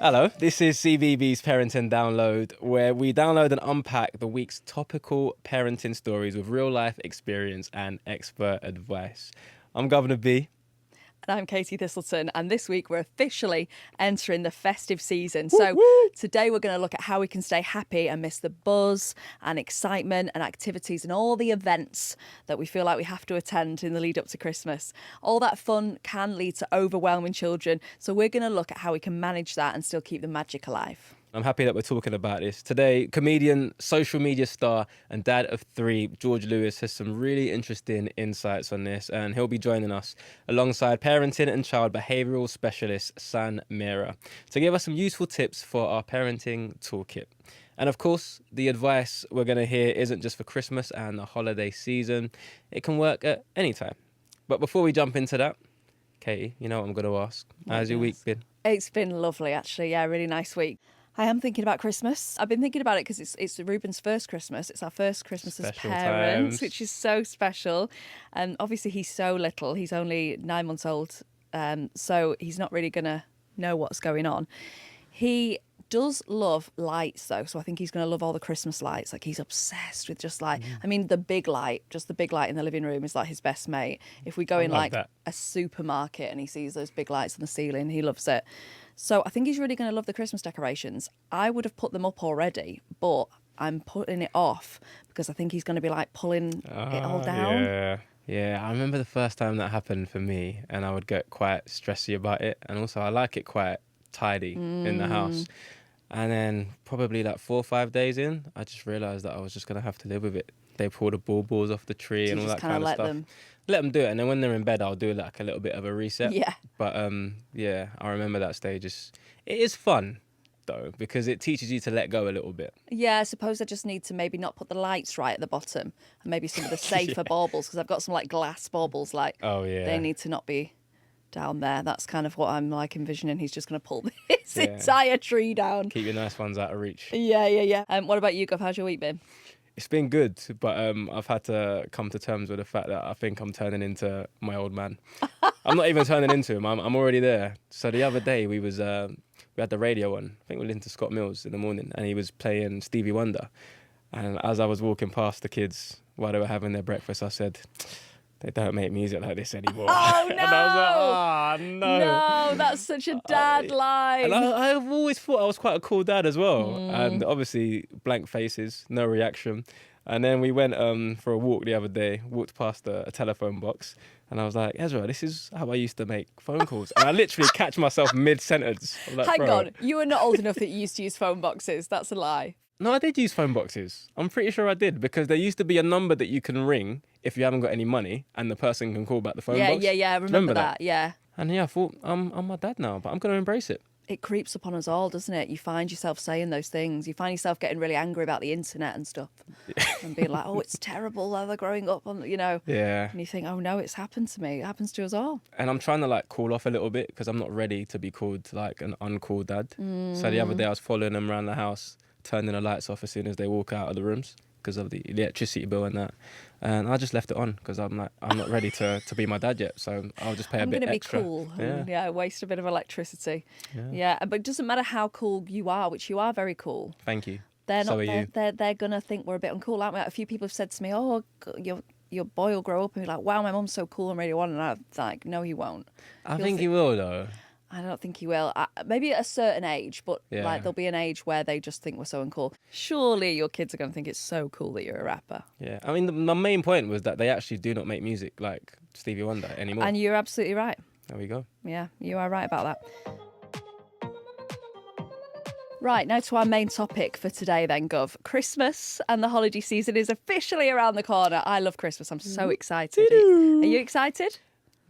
Hello, this is CBeebies Parenting Download, where we download and unpack the week's topical parenting stories with real-life experience and expert advice. I'm Governor B. And I'm Katie Thistleton, and this week we're officially entering the festive season. So today we're going to look at how we can stay happy and miss the buzz and excitement and activities and all the events that we feel like we have to attend in the lead up to Christmas. All that fun can lead to overwhelming children, so we're going to look at how we can manage that and still keep the magic alive. I'm happy that we're talking about this. Today, comedian, social media star, and dad of three, George Lewis, has some really interesting insights on this, and he'll be joining us alongside Parenting and Child Behaviour Specialist, San Mira, to give us some useful tips for our parenting toolkit. And of course, the advice we're going to hear isn't just for Christmas and the holiday season. It can work at any time. But before we jump into that, Katie, you know what I'm going to ask. How's your week been? It's been lovely, actually. Yeah, really nice week. I am thinking about Christmas. I've been thinking about it because it's Ruben's first Christmas. It's our first Christmas Special as parents, times. which is so special. And obviously he's so little. He's only 9 months old. So he's not really going to know what's going on. He does love lights though. So I think he's going to love all the Christmas lights. Like he's obsessed with just like, I mean, the big light in the living room is like his best mate. If we go in like that. a supermarket and he sees those big lights on the ceiling, he loves it. So I think he's really going to love the Christmas decorations. I would have put them up already, but I'm putting it off because I think he's going to be like pulling it all down. Yeah, I remember the first time that happened for me, and I would get quite stressy about it. And also I like it quite tidy in the house. And then probably like 4 or 5 days in, I just realised that I was just going to have to live with it. They pull the baubles off the tree So and you all just that kind of let stuff. them. Let them do it, and then when they're in bed, I'll do like a little bit of a reset. Yeah. But yeah, I remember that stage. It is fun though, because it teaches you to let go a little bit. Yeah, I suppose I just need to maybe not put the lights right at the bottom and maybe some of the safer baubles, because I've got some like glass baubles, like Oh yeah. they need to not be down there. That's kind of what I'm like envisioning. He's just going to pull this Yeah. entire tree down. Keep your nice ones out of reach. Yeah. What about you, Gov? How's your week been? It's been good, but I've had to come to terms with the fact that I think I'm turning into my old man. I'm not even turning into him. I'm already there. So the other day we had the radio on. I think we listened to Scott Mills in the morning, and he was playing Stevie Wonder. And as I was walking past the kids while they were having their breakfast, I said, "They don't make music like this anymore." Oh, no! And I was like, no. No, that's such a dad line. And I've always thought I was quite a cool dad as well. And obviously, blank faces, no reaction. And then we went for a walk the other day, walked past a telephone box, and I was like, "Ezra, this is how I used to make phone calls." And I literally catch myself mid-sentence. I'm like, Hang "Bro." on, you were not old enough that you used to use phone boxes. That's a lie. No, I did use phone boxes. I'm pretty sure I did, because there used to be a number that you can ring if you haven't got any money, and the person can call back the phone box. Yeah. I remember that. Yeah. And yeah, I thought, I'm my dad now, but I'm going to embrace it. It creeps upon us all, doesn't it? You find yourself saying those things. You find yourself getting really angry about the internet and stuff, and being like, "Oh, it's terrible how they're growing up on," Yeah. And you think, "Oh no, it's happened to me. It happens to us all." And I'm trying to like cool off a little bit, because I'm not ready to be called like an uncool dad. So the other day I was following them around the house, turning the lights off as soon as they walk out of the rooms because of the electricity bill and that. And I just left it on because I'm like, I'm not ready to be my dad yet. So I'll just pay a bit extra. I'm going to be cool. Yeah. And, waste a bit of electricity. Yeah. But it doesn't matter how cool you are, which you are very cool. Thank you. They're So not. are you. They're going to think we're a bit uncool, aren't we? A few people have said to me, "Oh, your boy will grow up and be like, wow, my mum's so cool and Radio 1." And I'm like, no, he won't. I think he will though. I don't think he will. Maybe at a certain age, but like there'll be an age where they just think we're so uncool. Surely your kids are going to think it's so cool that you're a rapper. Yeah. I mean, my main point was that they actually do not make music like Stevie Wonder anymore. And you're absolutely right. There we go. Yeah, you are right about that. Right, now to our main topic for today then, Gov. Christmas and the holiday season is officially around the corner. I love Christmas. I'm so excited. Are you excited?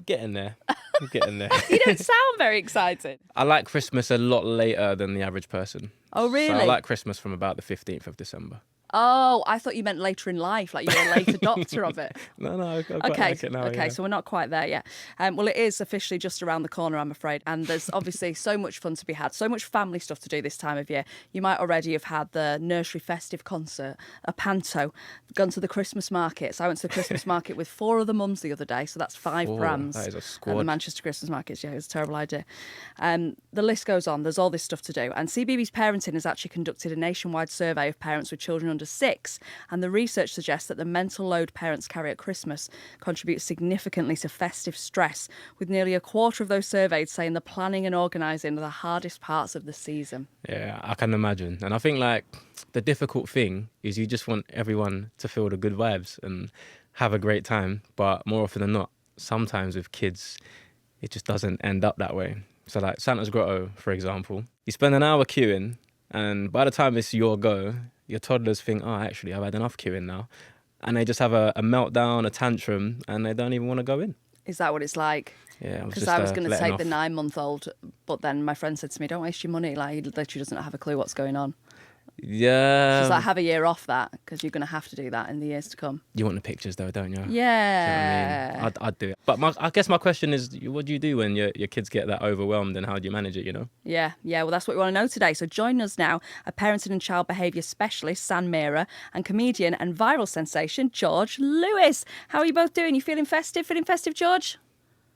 Getting there. I'm getting there. You don't sound very excited. I like Christmas a lot later than the average person. Oh, really? So I like Christmas from about the 15th of December. Oh, I thought you meant later in life, like you were a late adopter of it. No, I quite Okay, like it now. okay, Yeah. so we're not quite there yet. Well, it is officially just around the corner, I'm afraid. And there's obviously so much fun to be had, so much family stuff to do this time of year. You might already have had the nursery festive concert, a panto, gone to the Christmas market. So I went to the Christmas market with 4 other mums the other day, so that's 5 prams. That is a And the squad. Manchester Christmas markets, yeah, it was a terrible idea. The list goes on. There's all this stuff to do. And CBeebies Parenting has actually conducted a nationwide survey of parents with children under 6. And the research suggests that the mental load parents carry at Christmas contributes significantly to festive stress, with nearly a quarter of those surveyed saying the planning and organising are the hardest parts of the season. Yeah, I can imagine. And I think like the difficult thing is you just want everyone to feel the good vibes and have a great time. But more often than not, sometimes with kids, it just doesn't end up that way. So like Santa's Grotto, for example, you spend an hour queuing, and by the time it's your go, your toddlers think, oh, actually, I've had enough queuing now. And they just have a meltdown, a tantrum, and they don't even want to go in. Is that what it's like? Yeah, Because I was going to take the 9-month-old, but then my friend said to me, don't waste your money. Like, he literally doesn't have a clue what's going on. Yeah. She's like, have a year off that, because you're going to have to do that in the years to come. You want the pictures though, don't you? Yeah. Do you know what I mean? I'd do it. But I guess my question is, what do you do when your kids get that overwhelmed, and how do you manage it, you know? Yeah. Well, that's what we want to know today. So join us now, a parenting and child behaviour specialist, San Mira, and comedian and viral sensation, George Lewis. How are you both doing? You feeling festive? Feeling festive, George?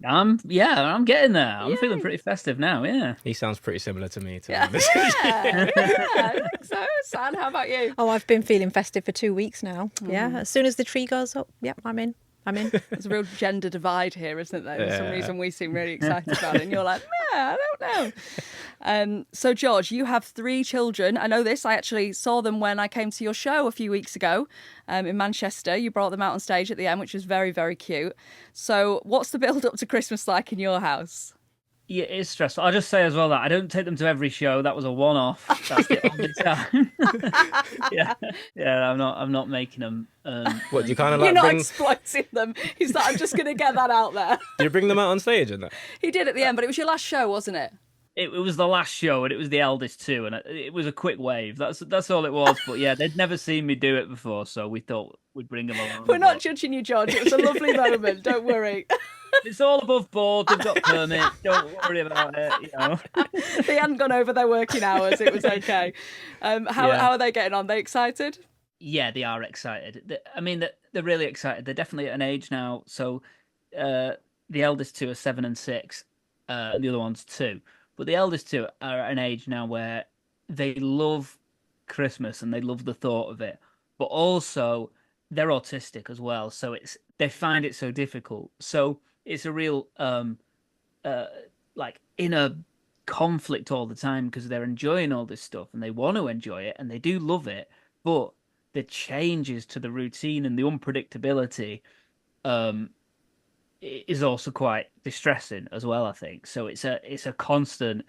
I'm getting there. I'm feeling pretty festive now, yeah. He sounds pretty similar to me, to be Yeah. honest. I think so. San, how about you? Oh, I've been feeling festive for 2 weeks now. Yeah, as soon as the tree goes up, yep, I'm in. There's a real gender divide here, isn't there? For some Yeah. reason we seem really excited about it, and you're like, I don't know. So, George, you have 3 children. I know this. I actually saw them when I came to your show a few weeks ago in Manchester. You brought them out on stage at the end, which was very, very cute. So what's the build up to Christmas like in your house? Yeah, it's stressful. I'll just say as well that I don't take them to every show. That was a one-off. That's the only time. yeah. I'm not making them. What, do you kind of You're like not exploiting them. He's like, I'm just going to get that out there. do you bring them out on stage and that? He did at the end, but it was your last show, wasn't it? It was the last show, and it was the eldest too, and it was a quick wave. That's all it was. But yeah, they'd never seen me do it before, so we thought we'd bring them along. We're not judging you, George. It was a lovely moment. Don't worry. It's all above board. They've got permits. Don't worry about it. You know. They hadn't gone over their working hours. It was okay. How are they getting on? They excited? Yeah, they are excited. I mean, they're really excited. They're definitely at an age now. So the eldest 2 are 7 and 6, and the other one's 2. But the eldest 2 are at an age now where they love Christmas and they love the thought of it. But also, they're autistic as well, so they find it so difficult. So it's a real like inner conflict all the time, because they're enjoying all this stuff and they want to enjoy it and they do love it, but the changes to the routine and the unpredictability is also quite distressing as well, I think. So it's a constant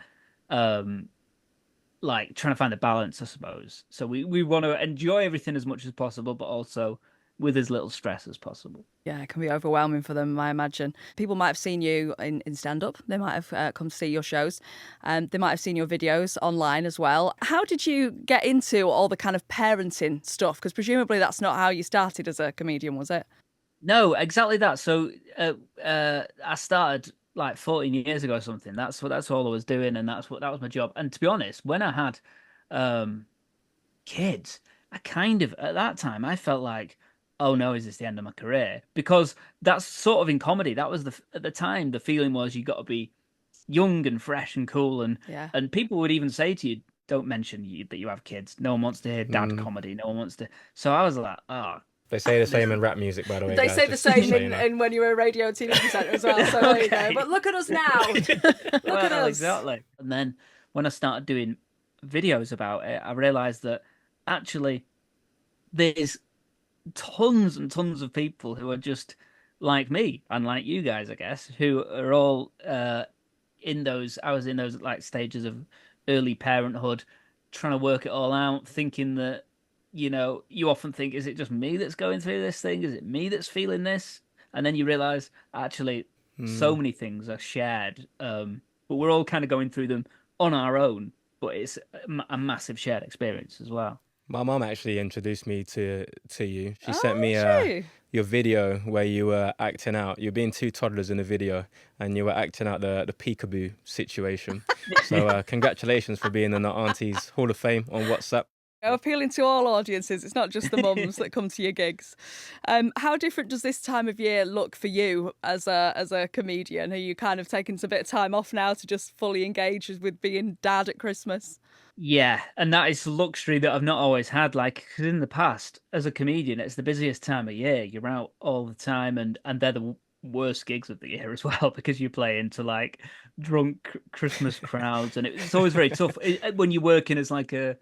like trying to find a balance, I suppose. So we want to enjoy everything as much as possible, but also with as little stress as possible. Yeah, it can be overwhelming for them, I imagine. People might have seen you in stand-up. They might have come to see your shows. They might have seen your videos online as well. How did you get into all the kind of parenting stuff? Because presumably that's not how you started as a comedian, was it? No, exactly that. So I started like 14 years ago or something. That's all I was doing, and that was my job. And to be honest, when I had kids, I kind of, at that time, I felt like, oh no, is this the end of my career? Because that's sort of in comedy. That was at the time, the feeling was you got to be young and fresh and cool, and people would even say to you, don't mention that you have kids. No one wants to hear dad comedy. No one wants to. So I was like, oh. They say the same in rap music, by the way. They guys, say the just same so you know. in when you were a radio and TV presenter as well. So there you go. But look at us now. Look at us. Exactly. And then when I started doing videos about it, I realised that actually there's tons and tons of people who are just like me and like you guys, I guess, who are all in those like stages of early parenthood, trying to work it all out, thinking that, you know, you often think, is it just me that's going through this thing? Is it me that's feeling this? And then you realize actually so many things are shared, but we're all kind of going through them on our own, but it's a massive shared experience as well. My mum actually introduced me to you. She Oh, sent me true. your video where you were acting out. You're being two toddlers in a video, and you were acting out the peekaboo situation. So congratulations for being in the Aunties Hall of Fame on WhatsApp. Appealing to all audiences. It's not just the mums that come to your gigs. How different does this time of year look for you as a comedian? Are you kind of taking a bit of time off now to just fully engage with being dad at Christmas? Yeah, and that is a luxury that I've not always had. Like, 'cause in the past, as a comedian, it's the busiest time of year. You're out all the time, and they're the worst gigs of the year as well because you play into like drunk Christmas crowds, and it's always very tough when you're working as like a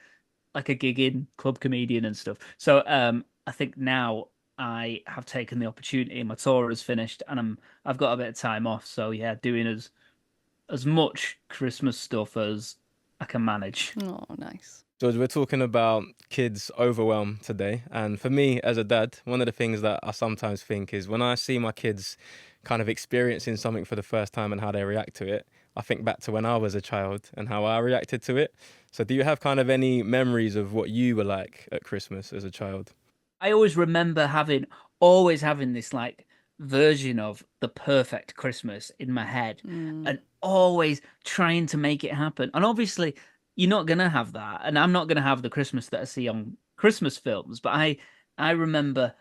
gig-in club comedian and stuff. So I think now I have taken the opportunity. My tour is finished, and I've got a bit of time off. So yeah, doing as much Christmas stuff as I can manage. Oh, nice. George, we're talking about kids' overwhelm today. And for me as a dad, one of the things that I sometimes think is when I see my kids kind of experiencing something for the first time and how they react to it, I think back to when I was a child and how I reacted to it. So do you have kind of any memories of what you were like at Christmas as a child? I always remember always having this like version of the perfect Christmas in my head and always trying to make it happen. And obviously you're not going to have that. And I'm not going to have the Christmas that I see on Christmas films. But I remember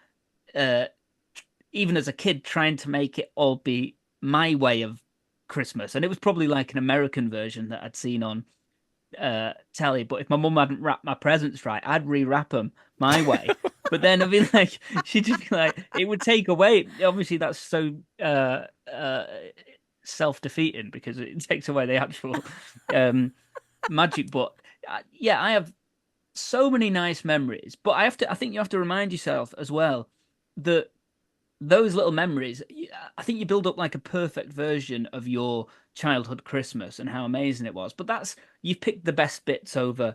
even as a kid trying to make it all be my way of Christmas. And it was probably like an American version that I'd seen on telly. But if my mum hadn't wrapped my presents right, I'd rewrap them my way. But then I'd be like, she'd just be like, it would take away. Obviously, that's so self-defeating because it takes away the actual magic. But yeah, I have so many nice memories. But I think you have to remind yourself as well that those little memories, I think you build up like a perfect version of your childhood Christmas and how amazing it was. But you've picked the best bits over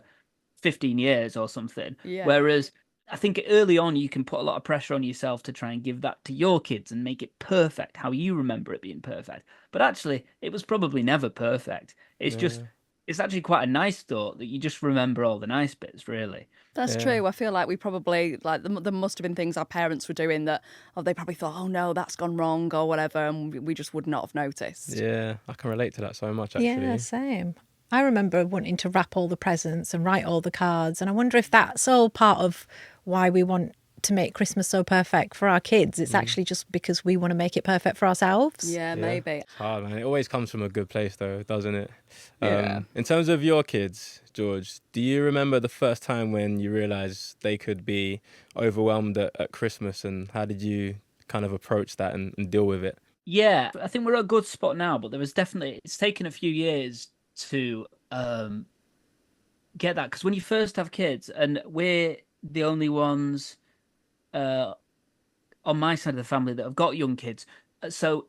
15 years or something. Yeah. Whereas I think early on you can put a lot of pressure on yourself to try and give that to your kids and make it perfect, how you remember it being perfect. But actually, it was probably never perfect. It's actually quite a nice thought that you just remember all the nice bits, really. That's true. I feel like we probably, like, there must have been things our parents were doing that, they probably thought, oh no, that's gone wrong or whatever, and we just would not have noticed. Yeah, I can relate to that so much, actually. Yeah, same. I remember wanting to wrap all the presents and write all the cards. And I wonder if that's all part of why we want to make Christmas so perfect for our kids. It's actually just because we want to make it perfect for ourselves. Yeah, maybe. It's hard, man. It always comes from a good place, though, doesn't it? Yeah. In terms of your kids, George, do you remember the first time when you realised they could be overwhelmed at Christmas, and how did you kind of approach that and deal with it? Yeah, I think we're at a good spot now, but it's taken a few years to get that, because when you first have kids, and we're the only ones on my side of the family that have got young kids, so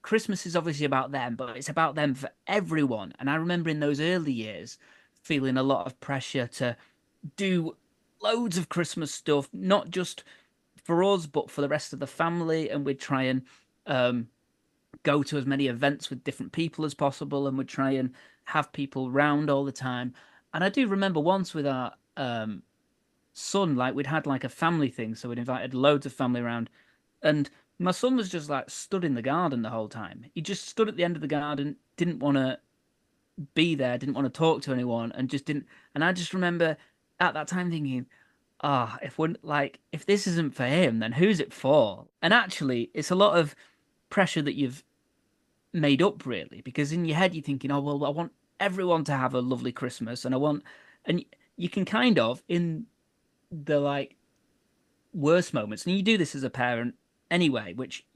Christmas is obviously about them, but it's about them for everyone. And I remember in those early years feeling a lot of pressure to do loads of Christmas stuff, not just for us, but for the rest of the family. And we'd try and go to as many events with different people as possible, and we'd try and have people round all the time. And I do remember once with our son, like we'd had like a family thing, so we'd invited loads of family around, and my son was just like stood in the garden the whole time. He just stood at the end of the garden, didn't want to be there, didn't want to talk to anyone, and just didn't. And I just remember at that time thinking, if this isn't for him, then who's it for? And actually, it's a lot of pressure that you've made up, really, because in your head you're thinking, oh well, I want everyone to have a lovely Christmas, and you can kind of, in the like worst moments, and you do this as a parent anyway, which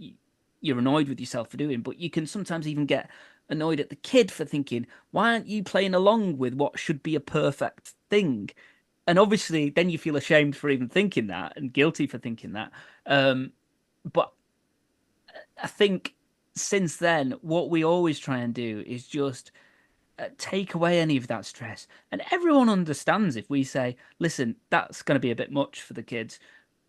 you're annoyed with yourself for doing, but you can sometimes even get annoyed at the kid for thinking, why aren't you playing along with what should be a perfect thing? And obviously then you feel ashamed for even thinking that, and guilty for thinking that. But I think since then, what we always try and do is just take away any of that stress. And everyone understands if we say, listen, that's going to be a bit much for the kids.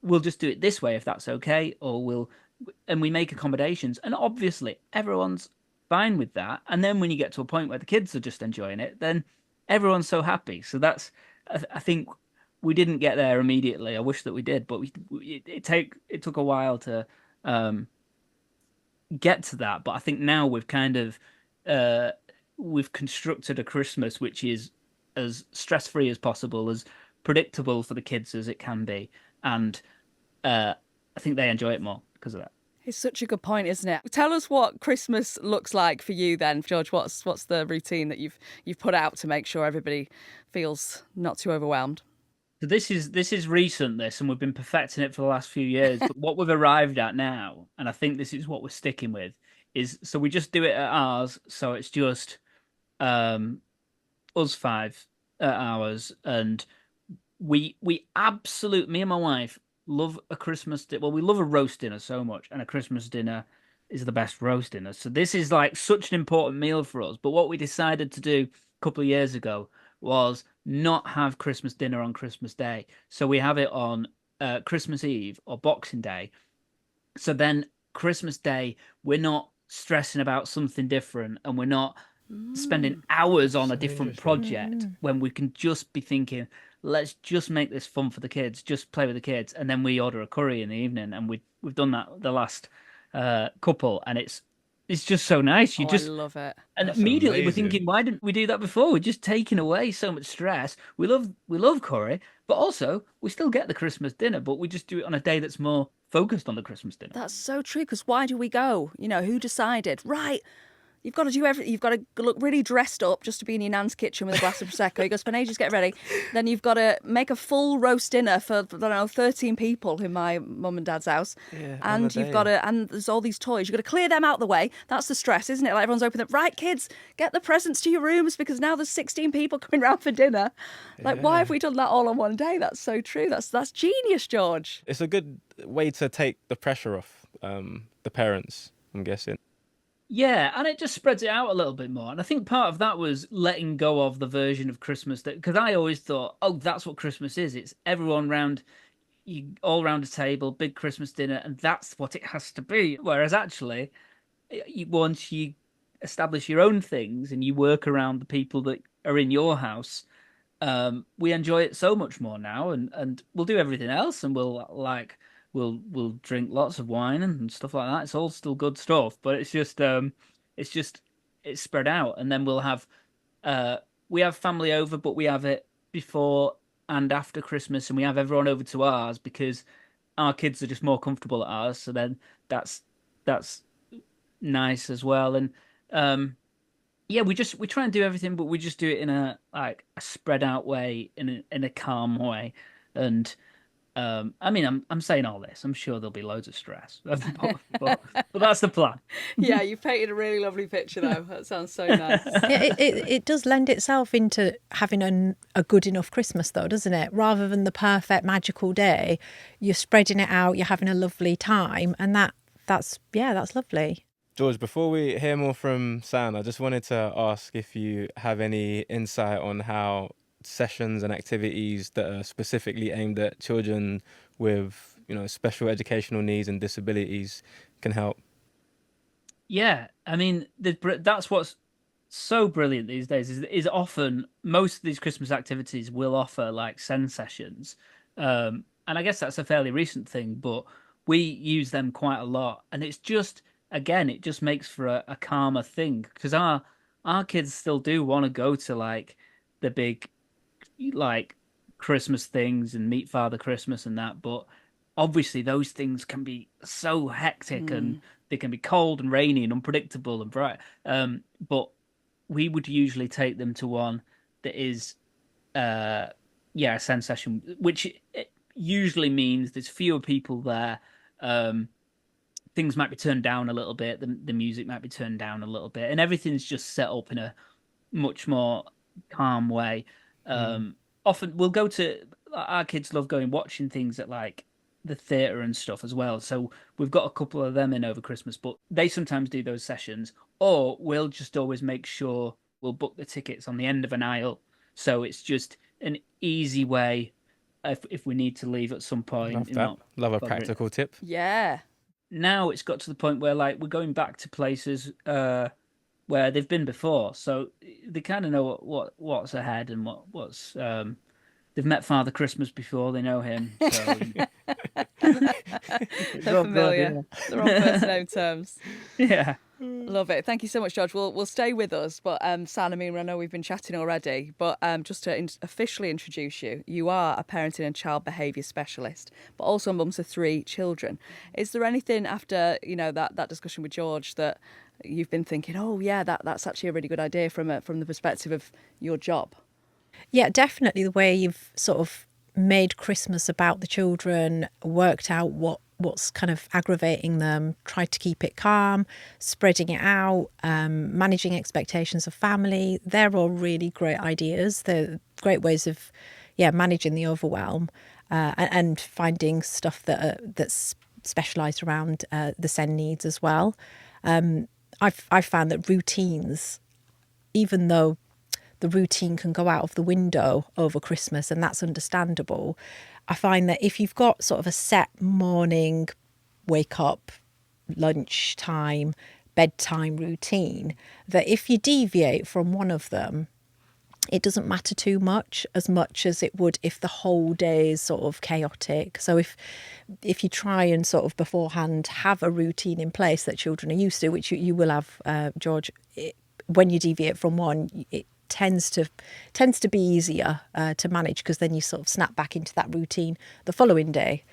We'll just do it this way if that's okay, and we make accommodations. And obviously everyone's fine with that. And then when you get to a point where the kids are just enjoying it, then everyone's so happy. So that's, I think, we didn't get there immediately. I wish that we did, but it took a while to get to that. But I think now we've kind of we've constructed a Christmas which is as stress-free as possible, as predictable for the kids as it can be, and I think they enjoy it more because of that. It's such a good point, isn't it? Tell us what Christmas looks like for you then, George. What's the routine that you've put out to make sure everybody feels not too overwhelmed? So this is recent, and we've been perfecting it for the last few years. But what we've arrived at now, and I think this is what we're sticking with, is so we just do it at ours. So it's just us five at ours, and we absolutely, me and my wife love a Christmas dinner. Well, we love a roast dinner so much, and a Christmas dinner is the best roast dinner. So this is like such an important meal for us. But what we decided to do a couple of years ago was not have Christmas dinner on Christmas Day. So we have it on Christmas Eve or Boxing Day. So then Christmas Day, we're not stressing about something different, and we're not spending hours on a different project when we can just be thinking, let's just make this fun for the kids, just play with the kids. And then we order a curry in the evening, and we've done that the last couple, and it's just so nice. I love it. And That's immediately amazing. we're thinking, why didn't we do that before? We're just taking away so much stress. We love curry, but also we still get the Christmas dinner, but we just do it on a day that's more focused on the Christmas dinner. That's so true, because why do we go? Who decided? Right. You've got to do everything. You've got to look really dressed up just to be in your nan's kitchen with a glass of Prosecco. You've got to spend ages getting ready. Then you've got to make a full roast dinner for, I don't know, 13 people in my mum and dad's house. Yeah, and you've got to, and there's all these toys. You've got to clear them out the way. That's the stress, isn't it? Like everyone's opening up, right, kids, get the presents to your rooms because now there's 16 people coming round for dinner. Like, why have we done that all on one day? That's so true. That's genius, George. It's a good way to take the pressure off the parents, I'm guessing. Yeah, and it just spreads it out a little bit more. And I think part of that was letting go of the version of Christmas that, because I always thought, oh, that's what Christmas is. It's everyone all round a table, big Christmas dinner, and that's what it has to be. Whereas actually, once you establish your own things and you work around the people that are in your house, we enjoy it so much more now, and we'll do everything else, and we'll drink lots of wine and stuff like that. It's all still good stuff, but it's spread out. And then we have family over, but we have it before and after Christmas, and we have everyone over to ours because our kids are just more comfortable at ours. So then that's nice as well. And yeah, we try and do everything, but we just do it in a spread out way, in a calm way. And I mean, I'm saying all this. I'm sure there'll be loads of stress, but that's the plan. Yeah, you've painted a really lovely picture, though. That sounds so nice. It does lend itself into having a good enough Christmas, though, doesn't it? Rather than the perfect magical day, you're spreading it out. You're having a lovely time, and that's lovely. George, before we hear more from Sam, I just wanted to ask if you have any insight on how sessions and activities that are specifically aimed at children with, special educational needs and disabilities can help. Yeah, I mean, that's what's so brilliant these days is often most of these Christmas activities will offer like send sessions, and I guess that's a fairly recent thing, but we use them quite a lot, and it's just, again, it just makes for a calmer thing, because our kids still do want to go to like the big like Christmas things and meet Father Christmas and that, but obviously those things can be so hectic and they can be cold and rainy and unpredictable and bright, but we would usually take them to one that is a send session, which it usually means there's fewer people there. Things might be turned down a little bit, the music might be turned down a little bit, and everything's just set up in a much more calm way. Often our kids love watching things at like the theatre and stuff as well. So we've got a couple of them in over Christmas, but they sometimes do those sessions, or we'll just always make sure we'll book the tickets on the end of an aisle. So it's just an easy way if we need to leave at some point. Love that. Love a practical tip. Yeah. Now it's got to the point where like we're going back to places where they've been before, so they kind of know what's ahead and what's they've met Father Christmas before, they know him. So They're familiar. They're on first name terms. yeah. Love it. Thank you so much, George. We'll stay with us, but San, I mean, I know we've been chatting already, but just to officially introduce you, you are a parenting and child behaviour specialist, but also a mum to 3 children. Is there anything after that discussion with George that you've been thinking, oh yeah, that's actually a really good idea from the perspective of your job? Yeah, definitely the way you've sort of made Christmas about the children, worked out what's kind of aggravating them, tried to keep it calm, spreading it out, managing expectations of family. They're all really great ideas. They're great ways of, managing the overwhelm and finding stuff that's specialised around the SEND needs as well. I've found that routines, even though the routine can go out of the window over Christmas, and that's understandable, I find that if you've got sort of a set morning, wake up, lunch time, bedtime routine, that if you deviate from one of them, it doesn't matter too much as it would if the whole day is sort of chaotic. So if you try and sort of beforehand have a routine in place that children are used to, which you will have, George, when you deviate from one, it tends to be easier to manage, because then you sort of snap back into that routine the following day.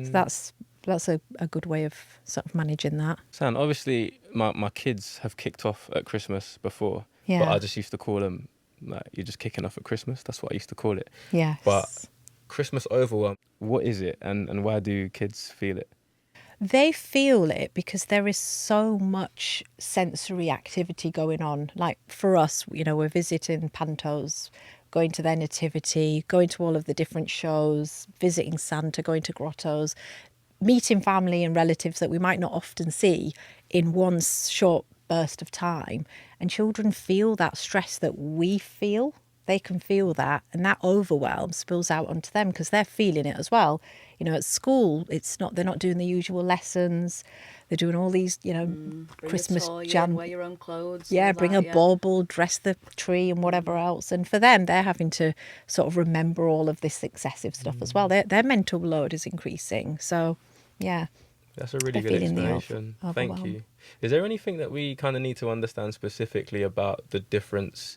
So that's a good way of sort of managing that. San, obviously my kids have kicked off at Christmas before, Yeah. but I just used to call them like, you're just kicking off at Christmas. That's what I used to call it. Yes. But Christmas overwhelm, what is it, and why do kids feel it? They feel it because there is so much sensory activity going on. Like for us, we're visiting pantos, going to their nativity, going to all of the different shows, visiting Santa, going to grottos, meeting family and relatives that we might not often see in one short burst of time. And children feel that stress that we feel. They can feel that, and that overwhelm spills out onto them because they're feeling it as well. At school, they're not doing the usual lessons. They're doing all these, Christmas jam. Wear your own clothes. Yeah, bring a bauble, dress the tree and whatever else. And for them, they're having to sort of remember all of this excessive stuff as well. Their mental load is increasing. So, yeah. That's a really good explanation. Thank you. Is there anything that we kind of need to understand specifically about the difference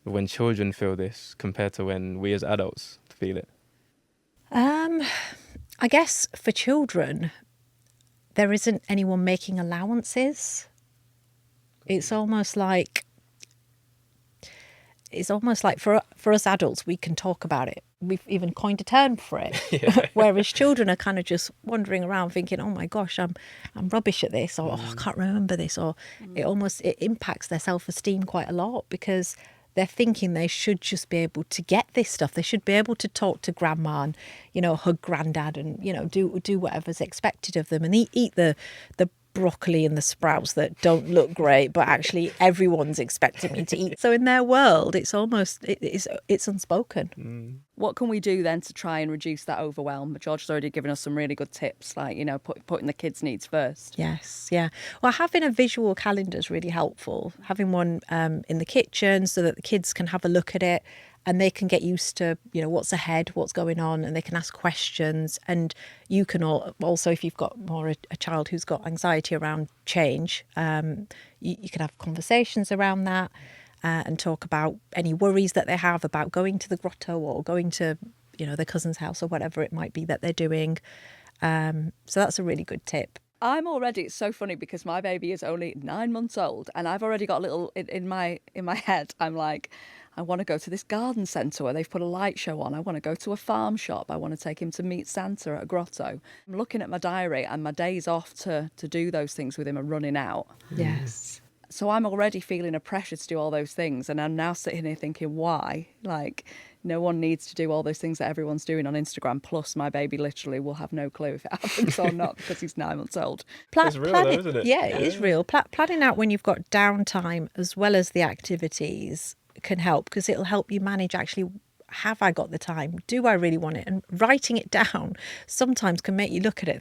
when children feel this compared to when we as adults feel it? I guess for children, there isn't anyone making allowances. It's almost like for us adults, we can talk about it. We've even coined a term for it. Yeah. Whereas children are kind of just wandering around thinking, oh my gosh, I'm rubbish at this, or I can't remember this, or it impacts their self-esteem quite a lot because they're thinking they should just be able to get this stuff. They should be able to talk to grandma and, hug granddad and, do whatever's expected of them and eat the broccoli and the sprouts that don't look great, but actually everyone's expecting me to eat. So in their world, it's almost, it's unspoken. What can we do then to try and reduce that overwhelm? George has already given us some really good tips, like, putting the kids' needs first. Yes, yeah. Well, having a visual calendar is really helpful. Having one in the kitchen so that the kids can have a look at it and they can get used to, what's ahead, what's going on, and they can ask questions. And you can also, if you've got more a child who's got anxiety around change, you can have conversations around that. And talk about any worries that they have about going to the grotto or going to, their cousin's house or whatever it might be that they're doing. So that's a really good tip. It's so funny because my baby is only 9 months old and I've already got a little in my head. I'm like, I want to go to this garden centre where they've put a light show on. I want to go to a farm shop. I want to take him to meet Santa at a grotto. I'm looking at my diary and my days off to do those things with him are running out. Yes. So I'm already feeling a pressure to do all those things. And I'm now sitting here thinking, why? Like, no one needs to do all those things that everyone's doing on Instagram. Plus, my baby literally will have no clue if it happens or not because he's 9 months old. It's real though, isn't it? Yeah, it is real. Planning out when you've got downtime as well as the activities can help because it'll help you manage actually, have I got the time? Do I really want it? And writing it down sometimes can make you look at it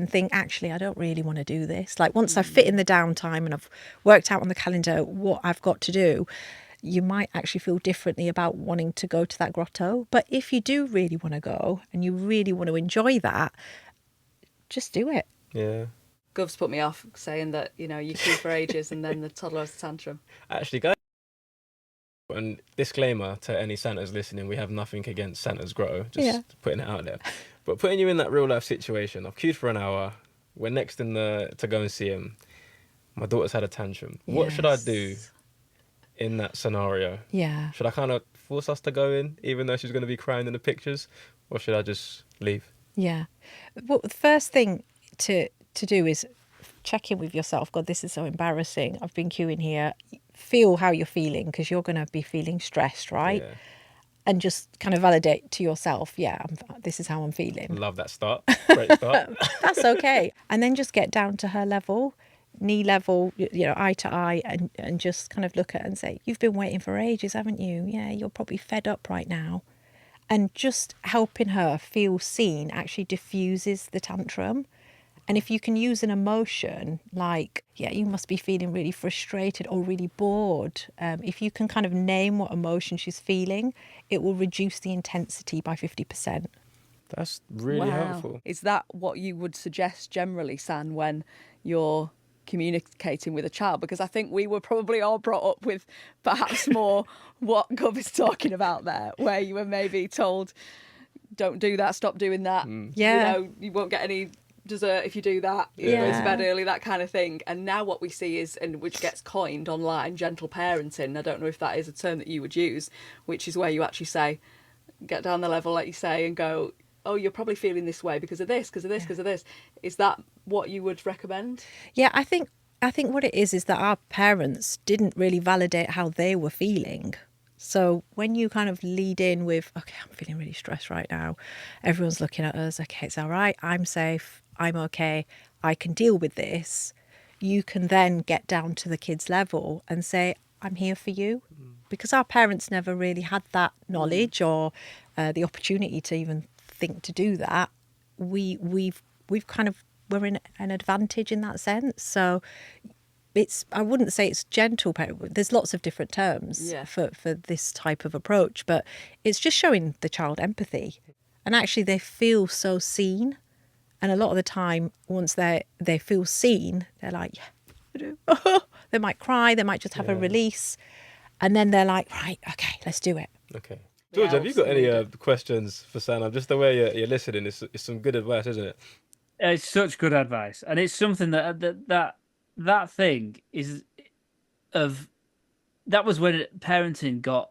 think, actually, I don't really want to do this. Like once I fit in the downtime and I've worked out on the calendar what I've got to do, you might actually feel differently about wanting to go to that grotto. But if you do really want to go and you really want to enjoy that, just do it. Yeah. Gov's put me off saying that, you queue for ages and then the toddler has a tantrum. Actually, guys, and disclaimer to any Santas listening, we have nothing against Santa's grotto, just putting it out there. But putting you in that real life situation, I've queued for an hour, we're next to go and see him. My daughter's had a tantrum. What should I do in that scenario? Yeah. Should I kind of force us to go in, even though she's going to be crying in the pictures? Or should I just leave? Yeah. Well, the first thing to do is check in with yourself. God, this is so embarrassing. I've been queuing here. Feel how you're feeling, because you're going to be feeling stressed, right? Yeah. And just kind of validate to yourself, this is how I'm feeling. Love that start. Great start. That's okay. And then just get down to her level, knee level, eye to eye, and just kind of look at her and say, you've been waiting for ages, haven't you? Yeah, you're probably fed up right now. And just helping her feel seen actually diffuses the tantrum. And if you can use an emotion like, you must be feeling really frustrated or really bored. If you can kind of name what emotion she's feeling, it will reduce the intensity by 50%. That's really helpful. Is that what you would suggest generally, San, when you're communicating with a child? Because I think we were probably all brought up with perhaps more what Gov is talking about there, where you were maybe told, don't do that, stop doing that. Yeah. You won't get any dessert if you do that. You go to bed early, that kind of thing. And now what we see is, and which gets coined online, gentle parenting. I don't know if that is a term that you would use, which is where you actually say, get down the level, like you say, and go, oh, you're probably feeling this way because of this, because of this, because of this. Is that what you would recommend? Yeah, I think what it is that our parents didn't really validate how they were feeling. So when you kind of lead in with, okay, I'm feeling really stressed right now. Everyone's looking at us. Okay, it's all right. I'm safe. I'm okay. I can deal with this. You can then get down to the kids' level and say, I'm here for you. Because our parents never really had that knowledge or the opportunity to even think to do that. We're in an advantage in that sense. So I wouldn't say it's gentle parenting. There's lots of different terms for this type of approach, but it's just showing the child empathy. And actually they feel so seen. And a lot of the time, once they feel seen, they're like, I do. They might cry, they might just have a release. And then they're like, right, okay, let's do it. Okay. George, have you got any questions for Sana? Just the way you're listening, it's some good advice, isn't it? It's such good advice. And it's something that thing is that was when parenting got,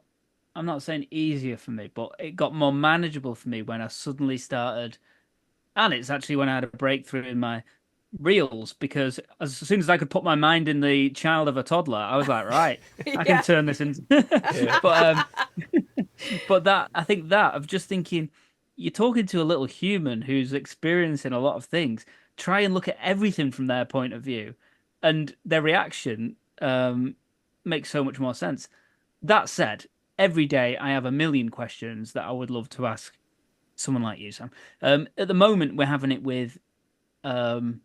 I'm not saying easier for me, but it got more manageable for me when I suddenly started. And it's actually when I had a breakthrough in my reels, because as soon as I could put my mind in the child of a toddler, I was like, right, I can turn this into. But that, I think that of just thinking, you're talking to a little human who's experiencing a lot of things. Try and look at everything from their point of view, and their reaction makes so much more sense. That said, every day I have a million questions that I would love to ask someone like you, Sam. At the moment, we're having it with the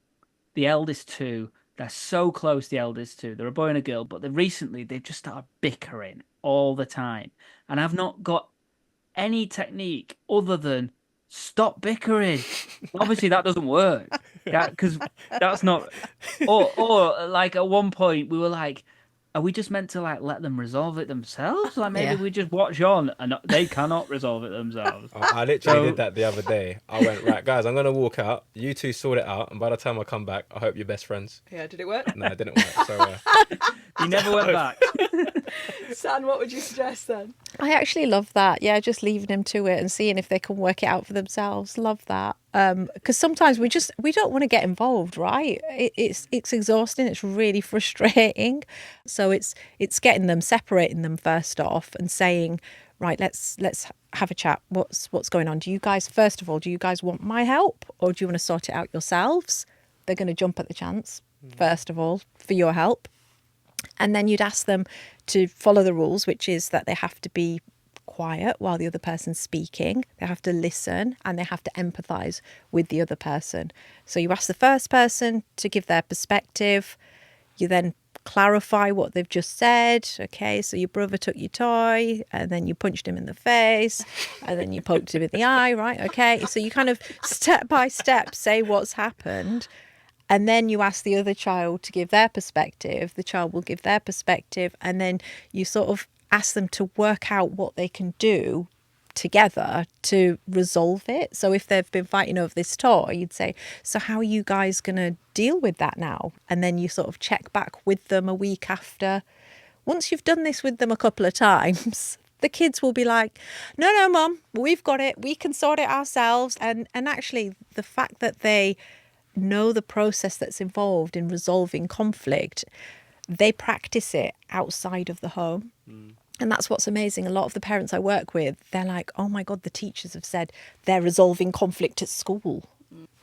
eldest two. They're so close, the eldest two. They're a boy and a girl, but they've just started bickering all the time. And I've not got any technique other than stop bickering. Obviously, that doesn't work. Because that's not... Or like at one point, we were like, are we just meant to like let them resolve it themselves? Like maybe we just watch on and they cannot resolve it themselves. I literally did that the other day. I went, right, guys, I'm going to walk out. You two sort it out. And by the time I come back, I hope you're best friends. Yeah, did it work? No, it didn't work. So you never went back. San, what would you suggest then? I actually love that. Yeah, just leaving them to it and seeing if they can work it out for themselves. Love that. Because sometimes we don't want to get involved, right? It's exhausting. It's really frustrating. So it's separating them first off and saying, right, let's have a chat. What's going on? Do you guys want my help, or do you want to sort it out yourselves? They're going to jump at the chance, first of all, for your help. And then you'd ask them to follow the rules, which is that they have to be quiet while the other person's speaking. They have to listen and they have to empathise with the other person. So you ask the first person to give their perspective. You then clarify what they've just said. Okay, so your brother took your toy and then you punched him in the face and then you poked him in the eye, right? Okay, so you kind of step by step say what's happened. And then you ask the other child to give their perspective. The child will give their perspective. And then you sort of ask them to work out what they can do together to resolve it. So if they've been fighting over this toy, you'd say, so how are you guys going to deal with that now? And then you sort of check back with them a week after. Once you've done this with them a couple of times, the kids will be like, no, Mum, we've got it. We can sort it ourselves. And actually, the fact that they know the process that's involved in resolving conflict, they practice it outside of the home. And that's what's amazing. A lot of the parents I work with, they're like, oh my God, the teachers have said they're resolving conflict at school.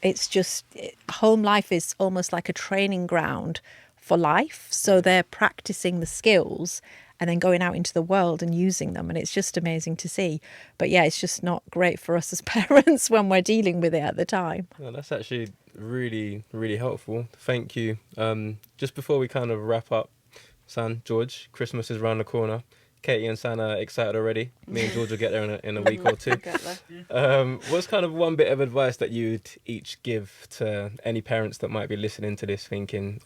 It's just, home life is almost like a training ground for life. So they're practicing the skills and then going out into the world and using them. And it's just amazing to see. But yeah, it's just not great for us as parents when we're dealing with it at the time. Well, that's actually really, really helpful. Thank you. Just before we kind of wrap up, San, George, Christmas is around the corner. Katie and San are excited already. Me and George will get there in a week or two. What's kind of one bit of advice that you'd each give to any parents that might be listening to this thinking,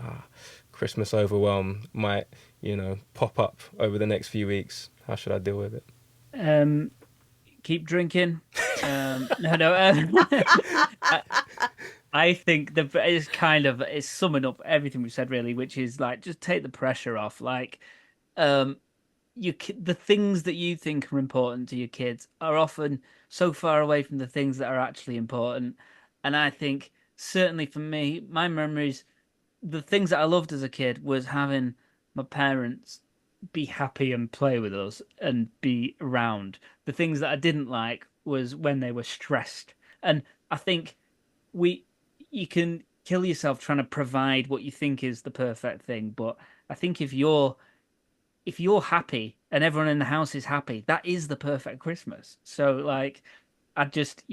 Christmas overwhelm might, pop up over the next few weeks. How should I deal with it? Keep drinking. I think it's summing up everything we've said really, which is like, just take the pressure off. Like, the things that you think are important to your kids are often so far away from the things that are actually important. And I think certainly for me, my memories, the things that I loved as a kid was having my parents be happy and play with us and be around. The things that I didn't like was when they were stressed. And I think you can kill yourself trying to provide what you think is the perfect thing. But I think if you're happy and everyone in the house is happy, that is the perfect Christmas. So like, I just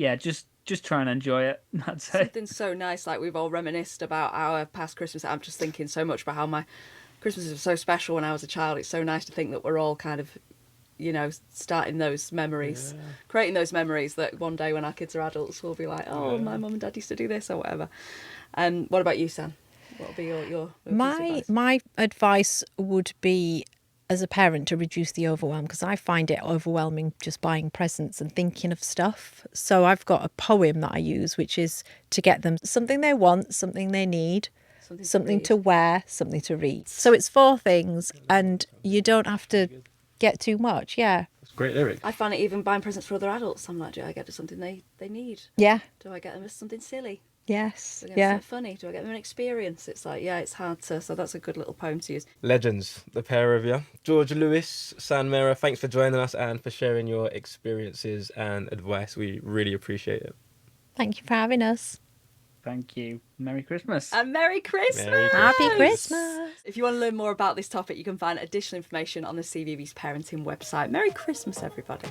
try and enjoy it. That's it. Something so nice, like we've all reminisced about our past Christmas. I'm just thinking so much about how my Christmases were so special when I was a child. It's so nice to think that we're all kind of, starting those memories, creating those memories that one day when our kids are adults, we'll be like, my mum and dad used to do this or whatever. What about you, Sam? What would be your advice? My advice would be, as a parent, to reduce the overwhelm, because I find it overwhelming just buying presents and thinking of stuff. So I've got a poem that I use, which is to get them something they want, something they need, something to wear, something to read. So it's 4 things and you don't have to get too much. Yeah. That's a great lyric. I find it even buying presents for other adults. I'm like, do I get them something they need? Yeah. Do I get them something silly? Yes. Do I get them something funny? Do I get them an experience? It's like, it's hard to. So that's a good little poem to use. Legends, the pair of you. George Lewis, San Mera, thanks for joining us and for sharing your experiences and advice. We really appreciate it. Thank you for having us. Thank you. Merry Christmas. And Merry Christmas. Happy Christmas. If you want to learn more about this topic, you can find additional information on the CBeebies Parenting website. Merry Christmas, everybody.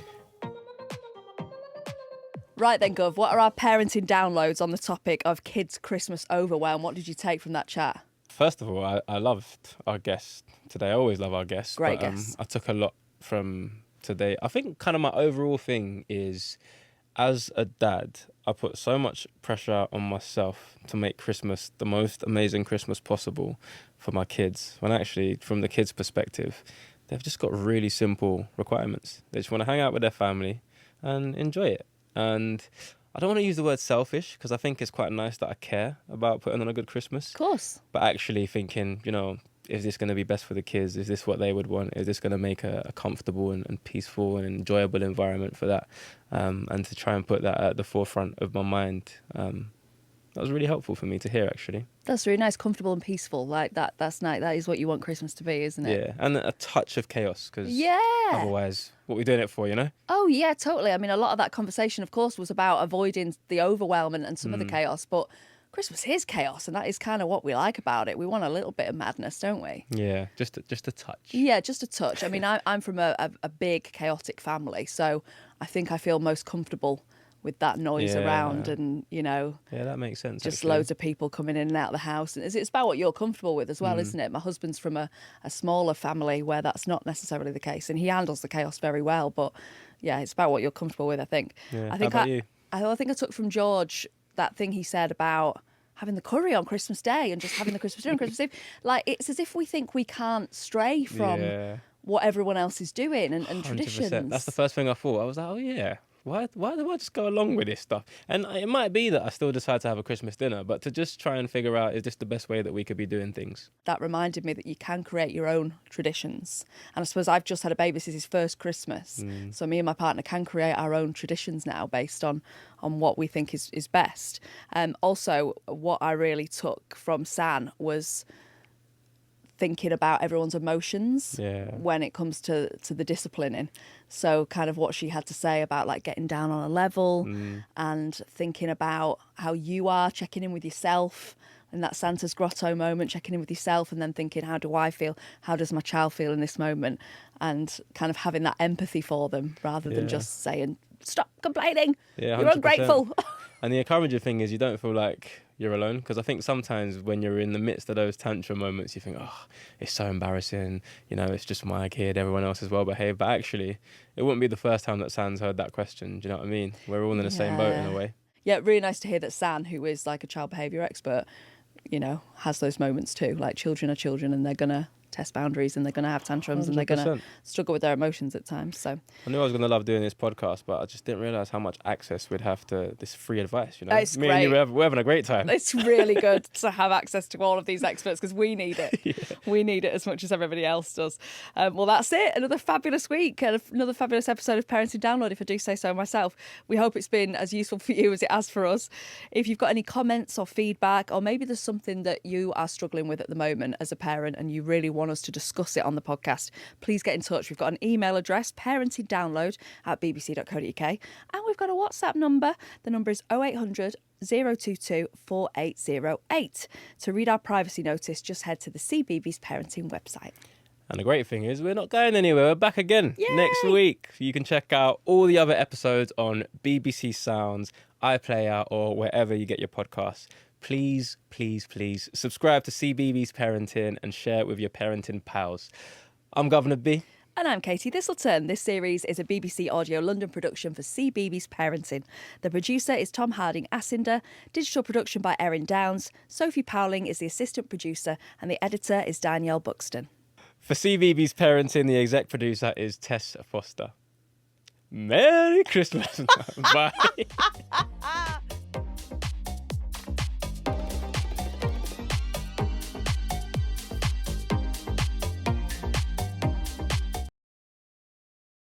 Right then, Gov, what are our parenting downloads on the topic of kids' Christmas overwhelm? What did you take from that chat? First of all, I loved our guest today. I always love our guests. Great guest. I took a lot from today. I think kind of my overall thing is, as a dad, I put so much pressure on myself to make Christmas the most amazing Christmas possible for my kids, when actually, from the kids' perspective, they've just got really simple requirements. They just want to hang out with their family and enjoy it. And I don't want to use the word selfish, because I think it's quite nice that I care about putting on a good Christmas. Of course. But actually thinking, is this going to be best for the kids? Is this what they would want? Is this going to make a comfortable and peaceful and enjoyable environment for that? And to try and put that at the forefront of my mind. That was really helpful for me to hear, actually. That's really nice, comfortable and peaceful. Like that. That's nice. That is what you want Christmas to be, isn't it? Yeah, and a touch of chaos, because otherwise, what are we doing it for, Oh, yeah, totally. I mean, a lot of that conversation, of course, was about avoiding the overwhelm and some of the chaos, but Christmas is chaos, and that is kind of what we like about it. We want a little bit of madness, don't we? Yeah, just a touch. Yeah, just a touch. I mean, I'm from a big chaotic family, so I think I feel most comfortable with that noise Yeah. around, and Yeah, that makes sense. just actually. loads of people coming in and out of the house. And it's about what you're comfortable with as well, isn't it? My husband's from a smaller family where that's not necessarily the case, and he handles the chaos very well. But yeah, it's about what you're comfortable with, I think. Yeah. I think How about you? I think I took from George that thing he said about having the curry on Christmas Day and just having the Christmas dinner on Christmas Eve. Like, it's as if we think we can't stray from Yeah. what everyone else is doing and 100%. traditions. That's the first thing I thought. I was like, oh yeah, why do I just go along with this stuff? And it might be that I still decide to have a Christmas dinner, but to just try and figure out, is this the best way that we could be doing things? That reminded me that you can create your own traditions. And I suppose I've just had a baby. This is his first Christmas. So me and my partner can create our own traditions now based on what we think is best. Also, what I really took from San was thinking about everyone's emotions when it comes to the disciplining. So kind of what she had to say about like getting down on a level and thinking about how you are, checking in with yourself in that Santa's grotto moment, checking in with yourself, and then thinking, how do I feel? How does my child feel in this moment? And kind of having that empathy for them rather than just saying, stop complaining. Yeah, You're 100%. ungrateful. And the encouraging thing is you don't feel like you're alone, because I think sometimes when you're in the midst of those tantrum moments, you think, oh, it's so embarrassing, it's just my kid, everyone else is well behaved. But actually, it wouldn't be the first time that San's heard that question. Do you know what I mean? We're all in the same boat in a way. Yeah, really nice to hear that San, who is like a child behaviour expert, has those moments too. Like, children are children, and they're going to test boundaries, and they're going to have tantrums, and they're going to 100%. struggle with their emotions at times. So I knew I was going to love doing this podcast, but I just didn't realise how much access we'd have to this free advice. It's Me and you, great. we're having a great time. it's really good to have access to all of these experts, because we need it. We need it as much as everybody else does. Well, that's it. Another fabulous week and another fabulous episode of Parenting Download, if I do say so myself. We hope it's been as useful for you as it has for us. If you've got any comments or feedback, or maybe there's something that you are struggling with at the moment as a parent and you really want us to discuss it on the podcast, please get in touch. We've got an email address, parentingdownload@bbc.co.uk, and we've got a WhatsApp number. The number is 0800 022 4808. To read our privacy notice, just head to the CBeebies Parenting website. And the great thing is we're not going anywhere. We're back again Yay! next week. You can check out all the other episodes on BBC Sounds, iPlayer, or wherever you get your podcasts. Please, please, please subscribe to CBeebies Parenting and share it with your parenting pals. I'm Governor B. And I'm Katie Thistleton. This series is a BBC Audio London production for CBeebies Parenting. The producer is Tom Harding-Assinder, digital production by Erin Downs, Sophie Powling is the assistant producer, and the editor is Danielle Buxton. For CBeebies Parenting, the exec producer is Tess Foster. Merry Christmas. Bye.